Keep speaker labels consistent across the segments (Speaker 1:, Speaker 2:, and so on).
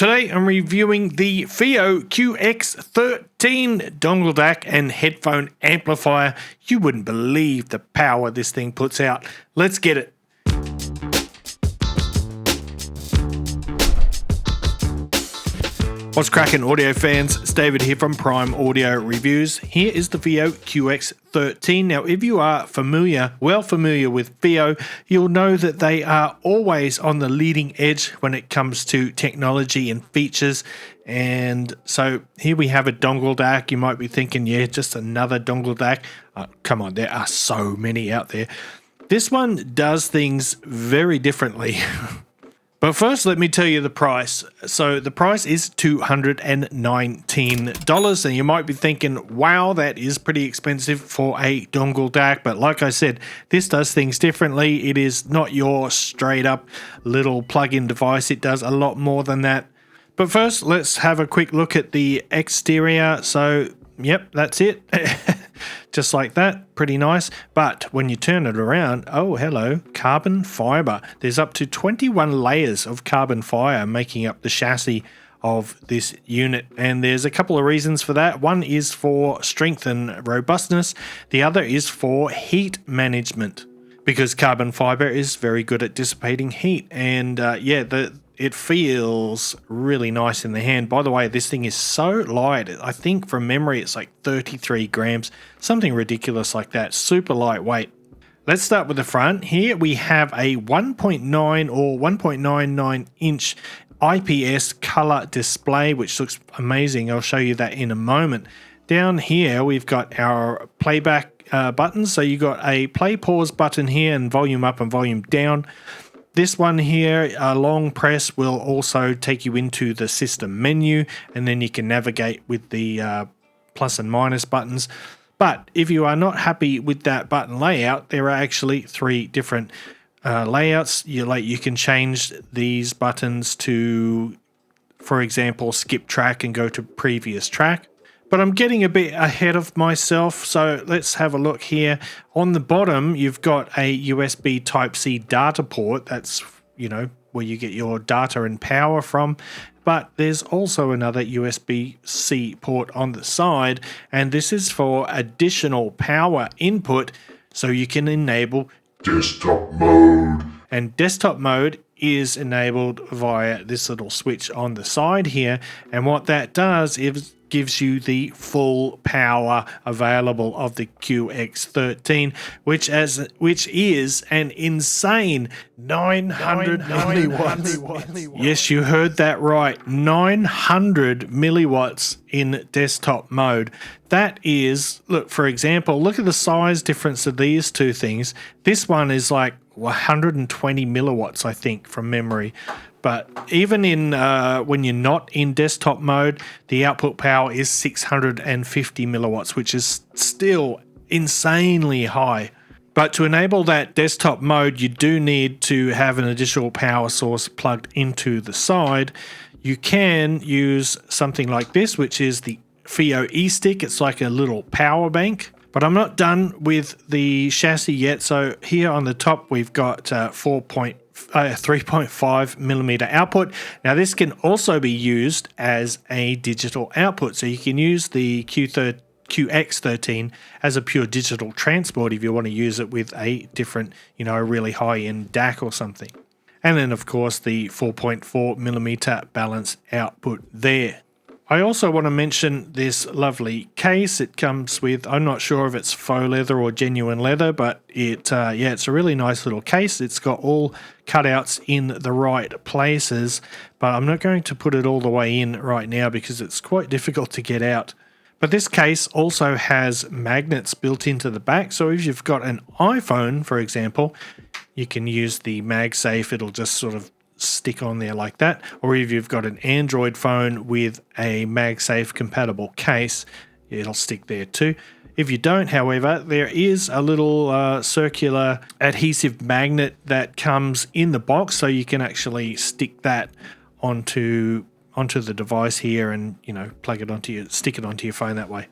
Speaker 1: Today I'm reviewing the FiiO QX13 dongle DAC and headphone amplifier. You wouldn't believe the power this thing puts out. Let's get it. What's cracking, audio fans? It's David here from Prime Audio Reviews. Here is the FiiO QX13. Now, if you are familiar with FiiO, you'll know that they are always on the leading edge when it comes to technology and features. And so here we have a dongle DAC. You might be thinking, yeah, just another dongle DAC. Come on, there are so many out there. This one does things very differently. But first, let me tell you the price. So the price is $219, and you might be thinking, wow, that is pretty expensive for a dongle DAC. But like I said, this does things differently. It is not your straight up little plug-in device. It does a lot more than that. But first, let's have a quick look at the exterior. So, yep, that's it. Just like that, pretty nice. But when you turn it around, oh, hello, carbon fiber. There's up to 21 layers of carbon fiber making up the chassis of this unit. And there's a couple of reasons for that. One is for strength and robustness. The other is for heat management, because carbon fiber is very good at dissipating heat. And it feels really nice in the hand. By the way, this thing is so light. I think from memory it's like 33 grams, something ridiculous like that. Super lightweight. Let's start with the front. Here we have a 1.9 or 1.99 inch IPS color display, which looks amazing. I'll show you that in a moment. Down here we've got our playback buttons. So you got a play pause button here and volume up and volume down. This one here, a long press, will also take you into the system menu, and then you can navigate with the plus and minus buttons. But if you are not happy with that button layout, there are actually three different layouts. You can change these buttons to, for example, skip track and go to previous track. But I'm getting a bit ahead of myself, so let's have a look here. On the bottom, you've got a USB Type-C data port. That's, where you get your data and power from. But there's also another USB-C port on the side, and this is for additional power input, so you can enable desktop mode. And desktop mode is enabled via this little switch on the side here, and what that does is gives you the full power available of the QX13, which is an insane 900 milliwatts. Yes, you heard that right, 900 milliwatts in desktop mode. That is, look, for example, look at the size difference of these two things. This one is like 120 milliwatts, I think, from memory. But even in when you're not in desktop mode, the output power is 650 milliwatts, which is still insanely high. But to enable that desktop mode, you do need to have an additional power source plugged into the side. You can use something like this, which is the FiiO eStick. It's like a little power bank. But I'm not done with the chassis yet. So here on the top, we've got 3.5 millimeter output. Now this can also be used as a digital output. So you can use the QX13 as a pure digital transport if you want to use it with a different, really high-end DAC or something. And then of course the 4.4 millimeter balance output there. I also want to mention this lovely case. It comes with, I'm not sure if it's faux leather or genuine leather, but it's a really nice little case. It's got all cutouts in the right places, but I'm not going to put it all the way in right now because it's quite difficult to get out. But this case also has magnets built into the back. So if you've got an iPhone, for example, you can use the MagSafe. It'll just sort of stick on there like that. Or if you've got an Android phone with a MagSafe compatible case, it'll stick there too. If you don't, however, there is a little circular adhesive magnet that comes in the box, so you can actually stick that onto the device here and stick it onto your phone that way.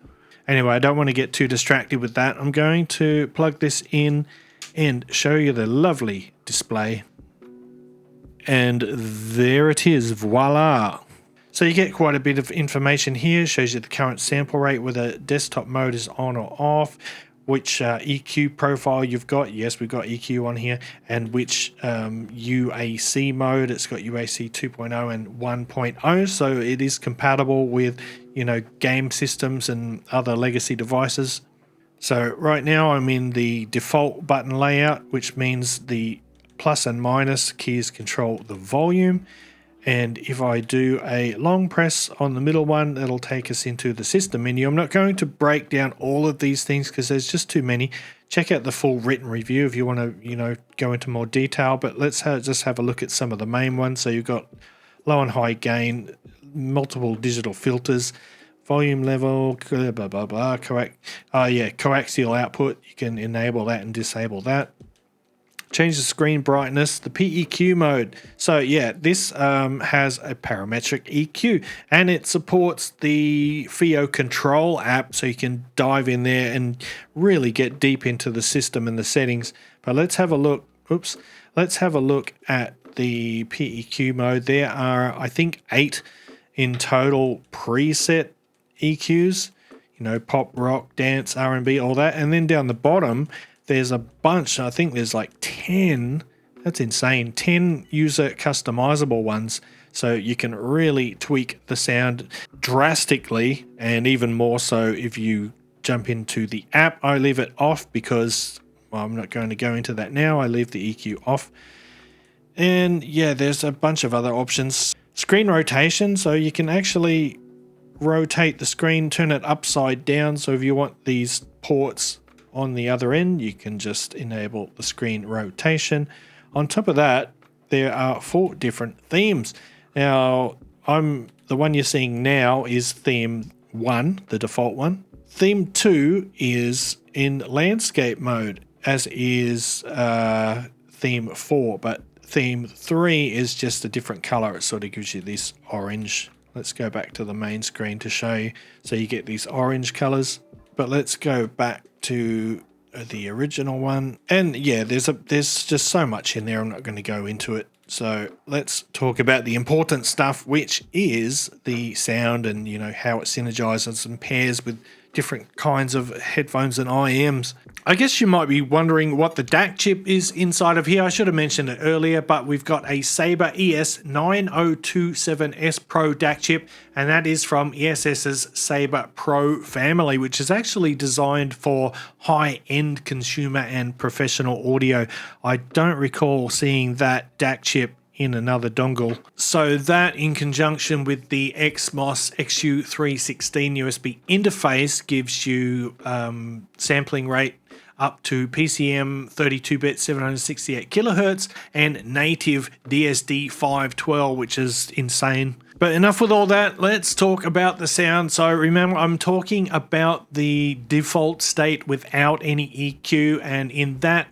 Speaker 1: Anyway, I don't want to get too distracted with that. I'm going to plug this in and show you the lovely display. And there it is, voila. So you get quite a bit of information here. Shows you the current sample rate, whether desktop mode is on or off, which EQ profile you've got. Yes, we've got EQ on here, and which UAC mode. It's got UAC 2.0 and 1.0, so it is compatible with, you know, game systems and other legacy devices. So right now I'm in the default button layout, which means the plus and minus keys control the volume. And if I do a long press on the middle one, it'll take us into the system menu. I'm not going to break down all of these things because there's just too many. Check out the full written review if you want to, you know, go into more detail. But let's just have a look at some of the main ones. So you've got low and high gain, multiple digital filters, volume level, blah, blah, blah, coaxial output. You can enable that and disable that. Change the screen brightness, the PEQ mode. So yeah, this has a parametric EQ, and it supports the FiiO Control app, so you can dive in there and really get deep into the system and the settings. But let's have a look. Let's have a look at the PEQ mode. There are, I think, 8 in total preset EQs. You know, pop, rock, dance, R&B, all that, and then down the bottom, there's a bunch. I think there's like 10. That's insane. 10 user customizable ones. So you can really tweak the sound drastically, and even more so if you jump into the app. I leave it off because, well, I'm not going to go into that now. I leave the EQ off. And yeah, there's a bunch of other options. Screen rotation. So you can actually rotate the screen, turn it upside down. So if you want these ports on the other end, you can just enable the screen rotation. On top of that, there are 4 different themes. Now, the one you're seeing now is theme 1, the default one. Theme 2 is in landscape mode, as is theme 4, but theme 3 is just a different color. It sort of gives you this orange. Let's go back to the main screen to show you. So you get these orange colors. But let's go back to the original one. And yeah, there's just so much in there. I'm not going to go into it. So let's talk about the important stuff, which is the sound and, you know, how it synergizes and pairs with different kinds of headphones and IEMs. I guess you might be wondering what the DAC chip is inside of here. I should have mentioned it earlier, but we've got a Sabre ES9027S Pro DAC chip, and that is from ESS's Sabre Pro family, which is actually designed for high-end consumer and professional audio. I don't recall seeing that DAC chip in another dongle. So that, in conjunction with the XMOS XU316 USB interface, gives you sampling rate up to PCM 32-bit 768 kilohertz and native DSD 512, which is insane. But enough with all that, let's talk about the sound. So remember, I'm talking about the default state without any EQ, and in that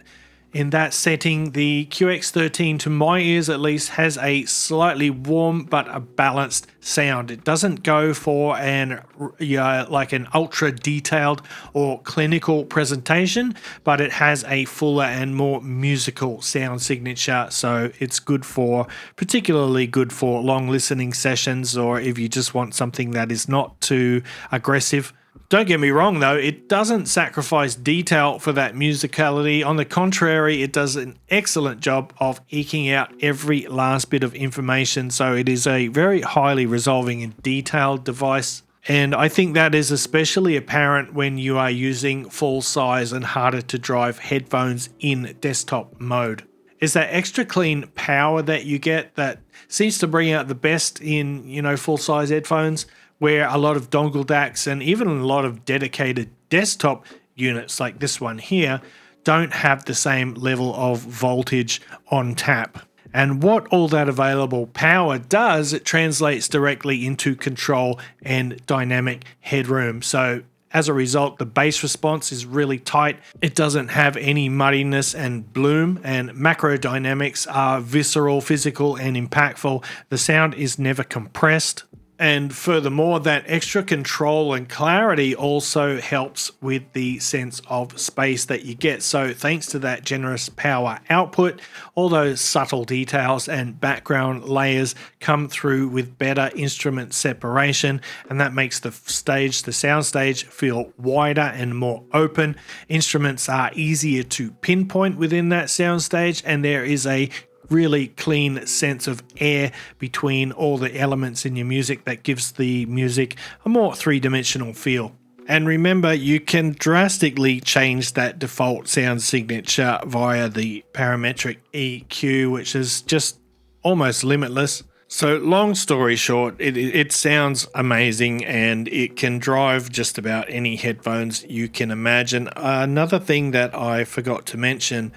Speaker 1: setting, the QX13, to my ears at least, has a slightly warm but a balanced sound. It doesn't go for like an ultra detailed or clinical presentation, but it has a fuller and more musical sound signature. So it's particularly good for long listening sessions, or if you just want something that is not too aggressive. Don't get me wrong though, it doesn't sacrifice detail for that musicality. On the contrary, it does an excellent job of eking out every last bit of information. So it is a very highly resolving and detailed device. And I think that is especially apparent when you are using full size and harder to drive headphones in desktop mode. It's that extra clean power that you get that seems to bring out the best in, you know, full size headphones, where a lot of dongle DACs and even a lot of dedicated desktop units like this one here don't have the same level of voltage on tap. And what all that available power does, it translates directly into control and dynamic headroom. So as a result, the bass response is really tight. It doesn't have any muddiness and bloom, and macro dynamics are visceral, physical, and impactful. The sound is never compressed. And furthermore, that extra control and clarity also helps with the sense of space that you get. So thanks to that generous power output, all those subtle details and background layers come through with better instrument separation, and that makes the sound stage feel wider and more open. Instruments are easier to pinpoint within that sound stage, and there is a really clean sense of air between all the elements in your music that gives the music a more three-dimensional feel. And remember, you can drastically change that default sound signature via the parametric EQ, which is just almost limitless. So long story short, it sounds amazing, and it can drive just about any headphones you can imagine. Another thing that I forgot to mention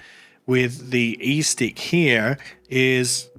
Speaker 1: with the e-stick here is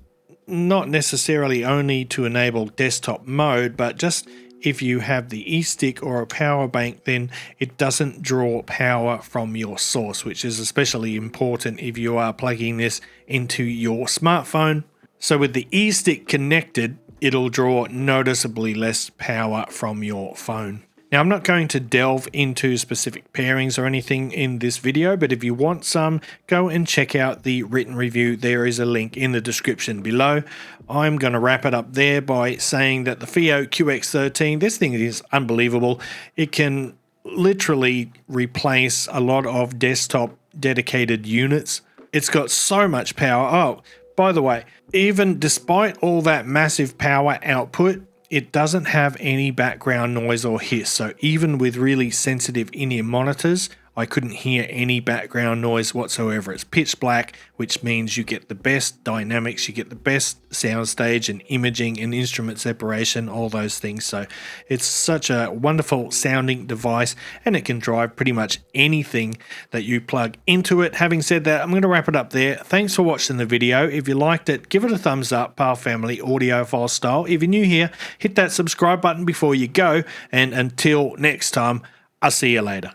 Speaker 1: not necessarily only to enable desktop mode, but just if you have the e-stick or a power bank, then it doesn't draw power from your source, which is especially important if you are plugging this into your smartphone. So with the e-stick connected, it'll draw noticeably less power from your phone. Now, I'm not going to delve into specific pairings or anything in this video, but if you want some, go and check out the written review. There is a link in the description below. I'm going to wrap it up there by saying that the FiiO QX13, this thing is unbelievable. It can literally replace a lot of desktop dedicated units. It's got so much power. Oh, by the way, even despite all that massive power output, it doesn't have any background noise or hiss. So even with really sensitive in-ear monitors, I couldn't hear any background noise whatsoever. It's pitch black, which means you get the best dynamics, you get the best soundstage and imaging and instrument separation, all those things. So it's such a wonderful sounding device, and it can drive pretty much anything that you plug into it. Having said that, I'm going to wrap it up there. Thanks for watching the video. If you liked it, give it a thumbs up, Pal Family Audiophile style. If you're new here, hit that subscribe button before you go, and until next time, I'll see you later.